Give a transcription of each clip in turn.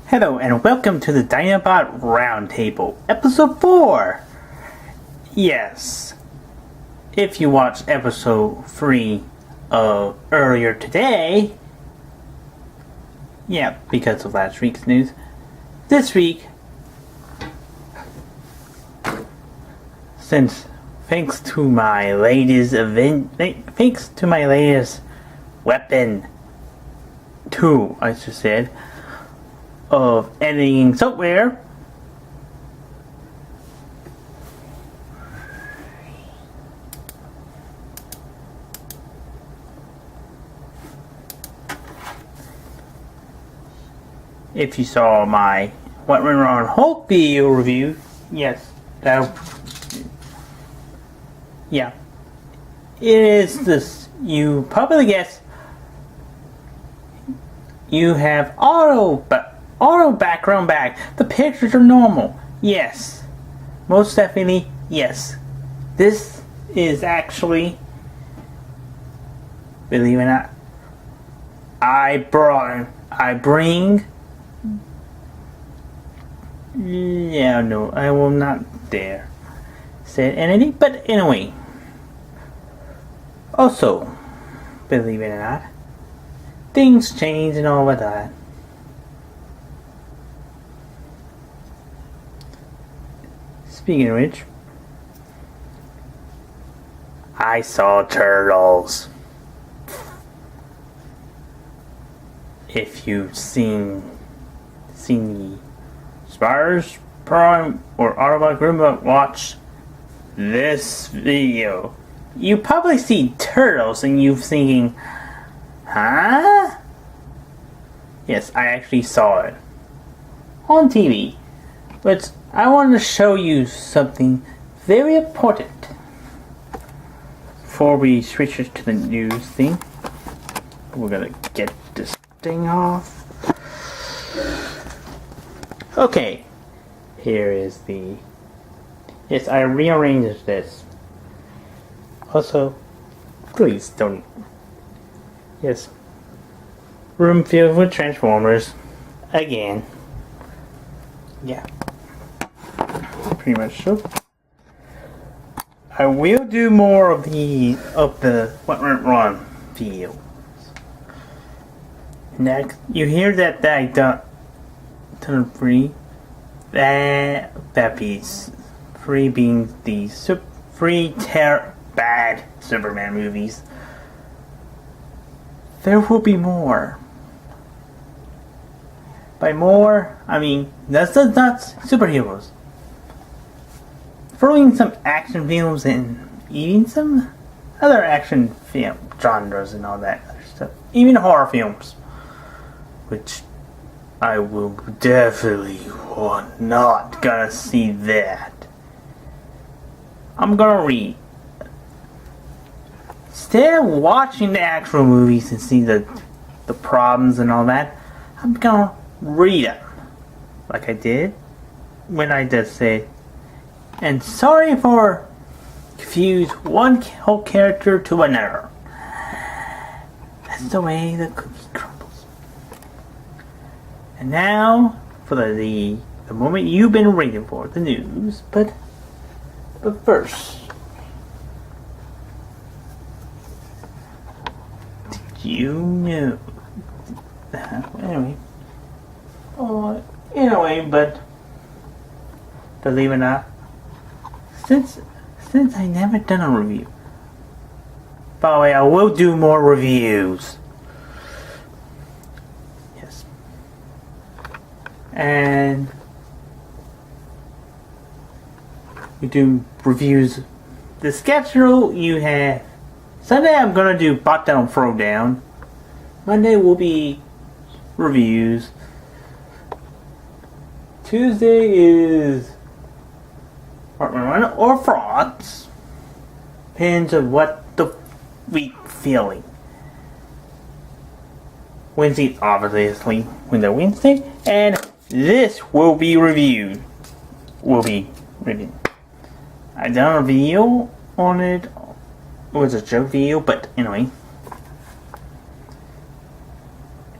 Hello and welcome to the Dinobot Roundtable, Episode 4! Yes, if you watched Episode 3 of earlier today, yeah, because of last week's news, this week, thanks to my latest weapon tool, I just said, of editing software, if you saw my What Went Wrong Hulk video review, yes, it is this. You probably guess you have auto background back. The pictures are normal. Yes. Most definitely, yes. This is actually, believe it or not, I will not dare say anything, but anyway. Also, believe it or not, things change and all of that. Speaking of which, I saw turtles. If you've seen the Spires Prime or Autobot Group, watch this video. You probably see turtles and you're thinking, huh? Yes, I actually saw it on TV. But I wanted to show you something very important before we switch it to the news thing. We're gonna get this thing off. Okay, here is the. Yes, I rearranged this. Also, please don't. Yes, room filled with Transformers again. Yeah. Pretty much so. I will do more of the What Went Wrong videos. Next, you hear that I done free. That piece, free being the bad Superman movies. There will be more. By more, I mean that's not superheroes. Throwing some action films and even some other action film genres and all that other stuff. Even horror films. Which I will definitely not gonna see that. I'm gonna read. Instead of watching the actual movies and see the problems and all that, I'm gonna read them. Like I did when I just said. And sorry for confuse one whole character to another. That's the way the cookie crumbles. And now for the moment you've been waiting for, the news. But first, did you know? Anyway, but believe it or not. Since I never done a review. By the way, I will do more reviews. Yes. And we do reviews. The schedule you have. Sunday I'm gonna do Bot Down Throwdown. Monday will be reviews. Tuesday is or frauds. Depends on what the week feeling. Wednesday, obviously, Wednesday, and this will be reviewed. I done a video on it. It was a joke video, but anyway.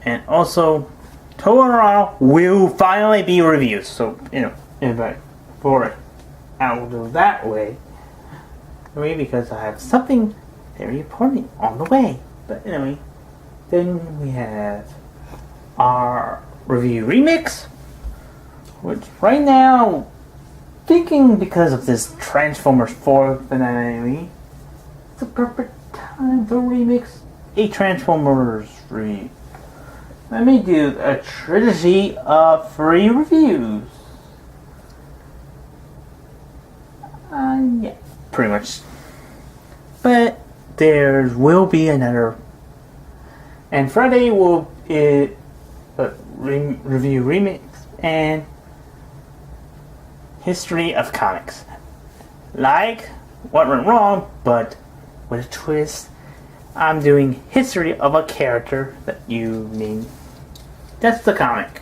And also, tomorrow will finally be reviewed. So, anyway, for it out of that way, because I have something very important on the way. But anyway, then we have our review remix, which right now, thinking because of this Transformers 4 finale, it's the perfect time to remix a Transformers review. Let me do a trilogy of free reviews. Yeah, pretty much. But there will be another, and Friday will be review remix and history of comics. Like what went wrong, but with a twist. I'm doing history of a character that you name. That's the comic.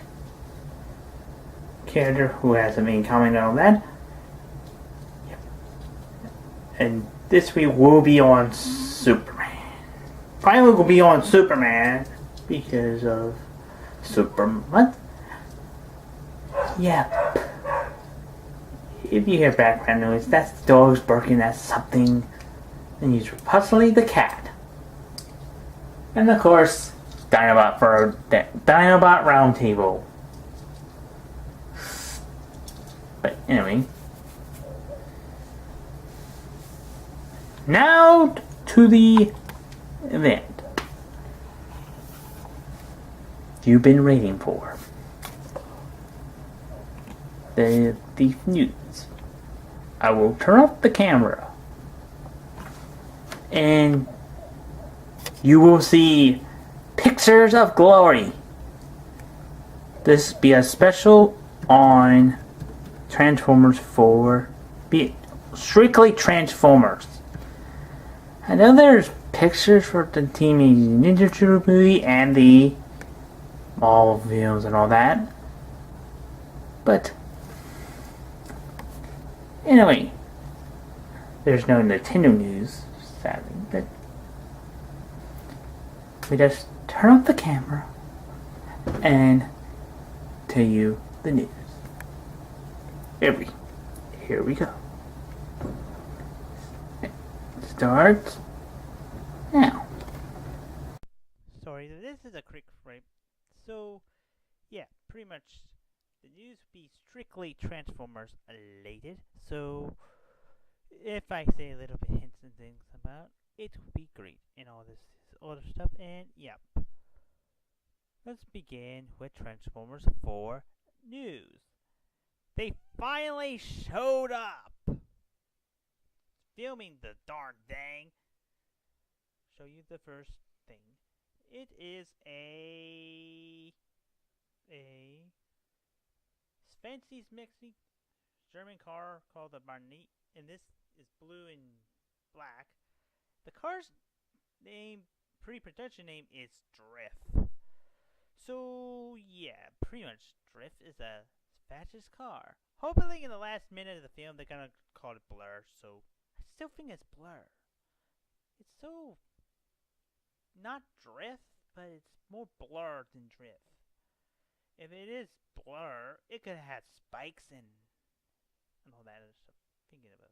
Character who has a main comic and all that. Yep. And this week will be on Superman. Finally will be on Superman because of Super Month. Yep. If you hear background noise, that's the dogs barking at something. And use possibly the cat. And of course, Dinobot for Dinobot Roundtable. But anyway. Now to the event you've been waiting for. The news. I will turn off the camera. And you will see pictures of glory. This will be a special on Transformers 4. Be strictly Transformers. I know there's pictures for the Teenage Ninja Turtle movie and the Marvel films and all that. But anyway, there's no Nintendo news, sadly. But we just turn off the camera and tell you the news. Here we go. Starts now. Sorry, this is a quick frame. So, yeah, pretty much the news will be strictly Transformers related. So, if I say a little bit hints and things about, it would be great and all this other stuff. And yep, let's begin with Transformers 4 news. They finally showed up. Filming the darn thing. Show you the first thing. It is a fancy mixy German car called the Barney, and this is blue and black. The car's name, pre-production name, is Drift. So yeah, pretty much Drift is a fascist car. Hopefully in the last minute of the film they're gonna call it Blur, so I still think it's Blur. It's so not Drift, but it's more Blur than Drift. If it is Blur, it could have spikes and all that other stuff. Thinking about it.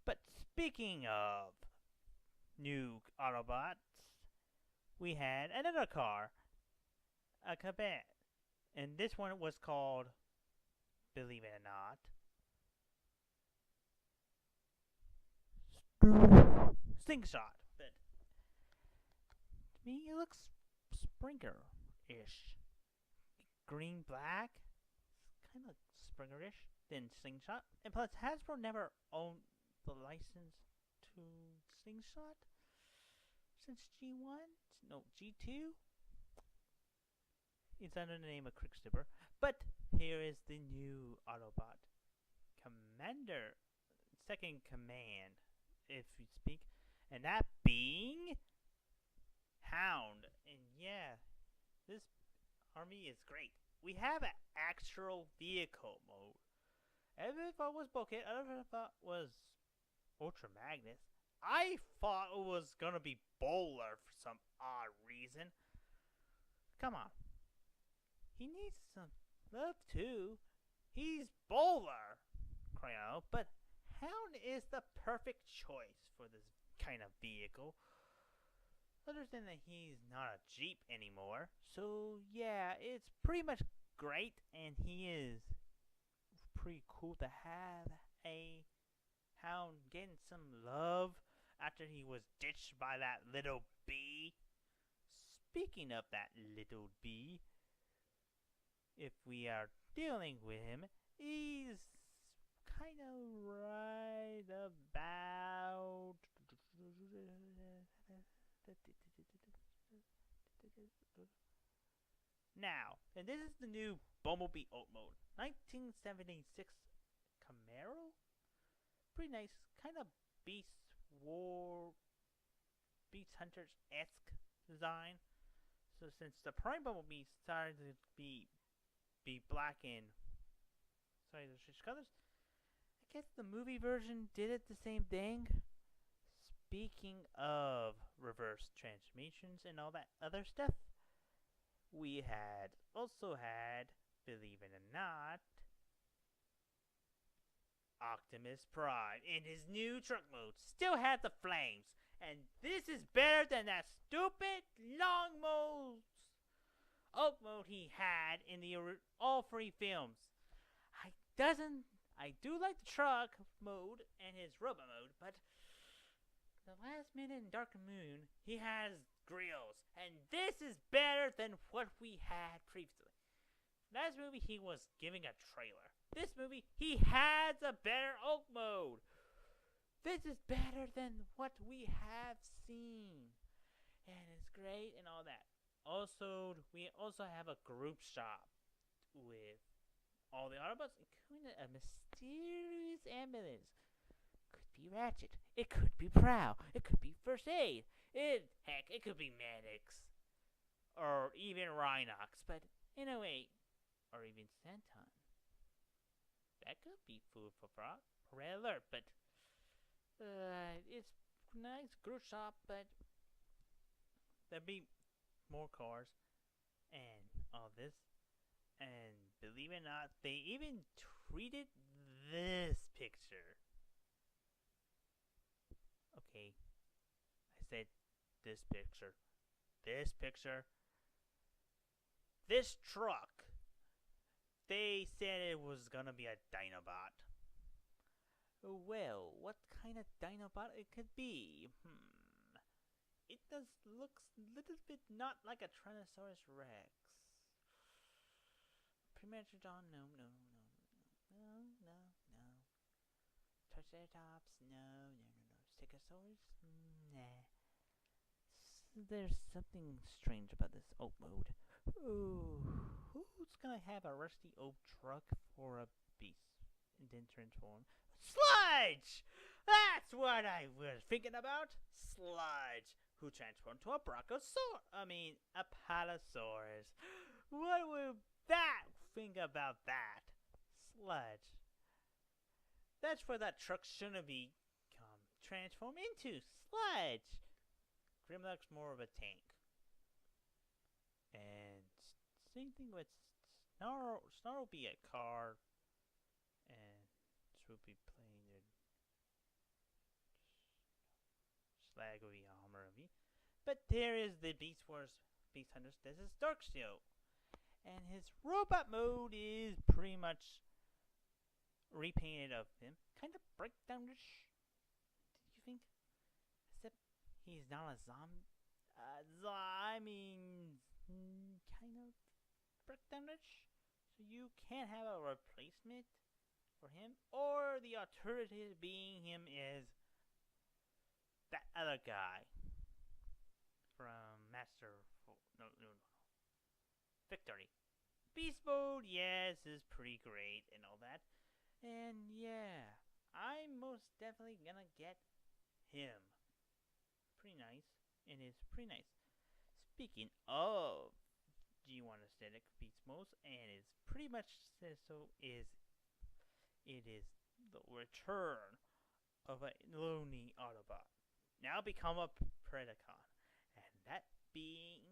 But speaking of new Autobots, we had another car, a Cabet, and this one was called, believe it or not, Slingshot. But to me, it looks Springer-ish. Green, black, kind of Springer-ish than Slingshot. And plus, Hasbro never owned the license to Slingshot since G1? No, G2? It's under the name of Quicksilver. But here is the new Autobot. Commander, second command, if you speak. And that being Hound. And yeah, this army is great. We have an actual vehicle mode. Every thought was Bulkhead, other thought was Ultra Magnus. I thought it was gonna be Bowler for some odd reason. Come on. he needs some love too. He's Bowler, cry out, but Hound is the perfect choice for this kind of vehicle. Other than that, he's not a Jeep anymore. So yeah, it's pretty much great, and he is pretty cool to have a Hound getting some love after he was ditched by that little bee. Speaking of that little bee, if we are dealing with him, he's kind of right about now. And this is the new Bumblebee Alt Mode, 1976 Camaro. Pretty nice, kind of Beast Hunters-esque design. So since the Prime Bumblebee started to be black and the switch colors, I guess the movie version did it the same thing. Speaking of reverse transmissions and all that other stuff, we also had, believe it or not, Optimus Prime in his new truck mode still had the flames, and this is better than that stupid long alt mode he had in the all three films. I do like the truck mode and his robot mode, but the last minute in Dark Moon he has grills, and this is better than what we had previously. Last movie he was giving a trailer. This movie he has a better alt mode. This is better than what we have seen, and it's great and all that. Also, we also have a group shop with all the Autobots, including a mysterious ambulance. Could be Ratchet. It could be Prowl. It could be First Aid. Heck, it could be Maddox. Or even Rhinox. But anyway, or even Santon. That could be food for thought. Red alert, but it's a nice group shop, but there'd be more cars and all this. And believe it or not, they even tweeted this picture. Okay, I said this picture. This picture. This truck. They said it was gonna be a Dinobot. Well, what kind of Dinobot it could be? It looks a little bit not like a Tyrannosaurus Rex. Premature Dawn, no. Triceratops, no. Stegosaurus, nah. There's something strange about this alt mode. Ooh, who's gonna have a rusty old truck for a beast and then transform? Sludge! That's what I was thinking about. Sludge, who transformed to a Apatosaurus. What would that think about that? Sludge. That's what that truck shouldn't be transformed into. Sludge. Grimlock's more of a tank. And same thing with Snarl. Snarl will be a car. And this will be playing the Slag will be armor of me. But there is the Beast Wars Beast Hunters. This is Darksteel. And his robot mode is pretty much repainted of him. Kind of breakdown-ish. Did you think? Except he's not a zombie. Kind of breakdown-ish. So you can't have a replacement for him. Or the alternative being him is that other guy from Victory. Beast mode, yes, is pretty great and all that. And yeah, I'm most definitely gonna get him. Pretty nice. It is pretty nice. Speaking of G1 aesthetic beast modes, and it's pretty much so it is the return of a lonely Autobot. Now become a Predacon. And that being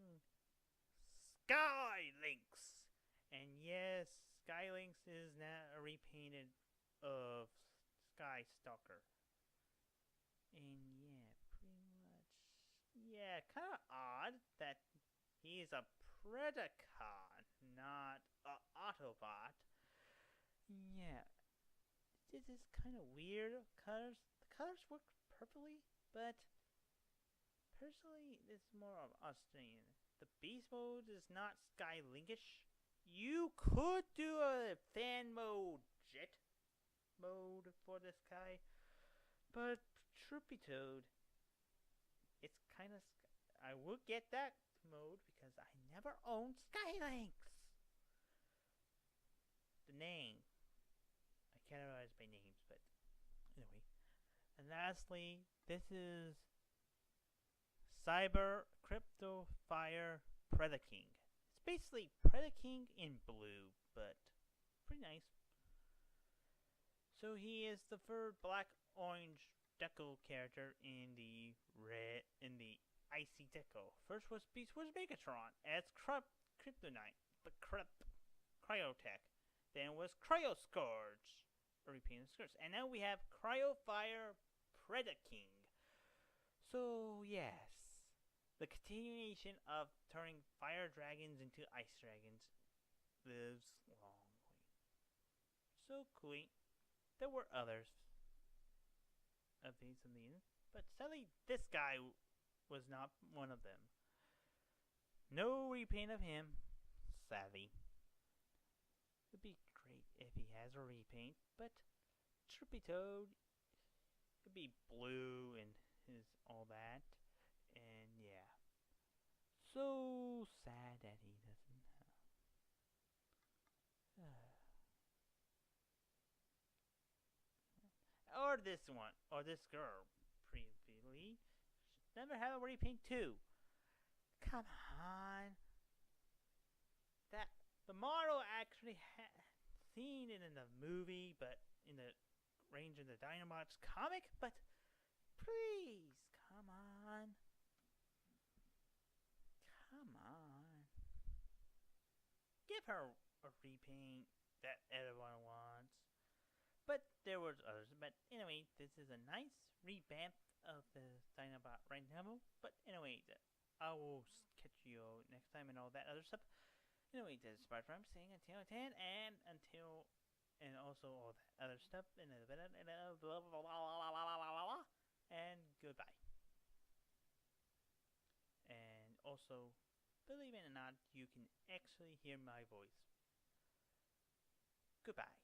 Sky Lynx. And yes, Skylinks is now a repainted of Sky Stalker. And yeah, pretty much. Yeah, kind of odd that he's a Predacon, not a Autobot. Yeah, this is kind of weird. The colors work perfectly, but personally, this is more of Australian. The beast mode is not Skylinkish. You could do a fan mode, jet mode for this guy, but truth be told, it's kind of. I would get that mode because I never owned Skylinks. The name. I can't memorize my names, but anyway. And lastly, this is Cyber Crypto Fire Predaking. It's basically Predaking in blue, but pretty nice. So he is the third black orange deco character in the Icy Deco. First was Beast Wars Megatron as Kryptonite, the Cryotech. Then was Cryoscourge, a repainted Scourge. And now we have Cryofire Predaking. So, yes, the continuation of turning fire dragons into ice dragons lives longly. So cool. There were others of these in the end, but sadly, this guy was not one of them. No repaint of him, sadly. It'd be great if he has a repaint, but truth be told, it'd be blue and his all that, and yeah. So sad that he doesn't have. Or this one, or this girl, previously, never had a repaint too. Come on. That the model actually had seen it in the movie, but in the Range of the Dinobots comic, but please, come on. Come on. Give her a repaint that everyone wants. But there was others. But anyway, this is a nice revamp of the Dinobot Roundtable. But anyway, I will catch you next time and all that other stuff. Anyway, this is Bart from saying until 10 and until and also all that other stuff and and goodbye. And also, believe it or not, you can actually hear my voice. Goodbye.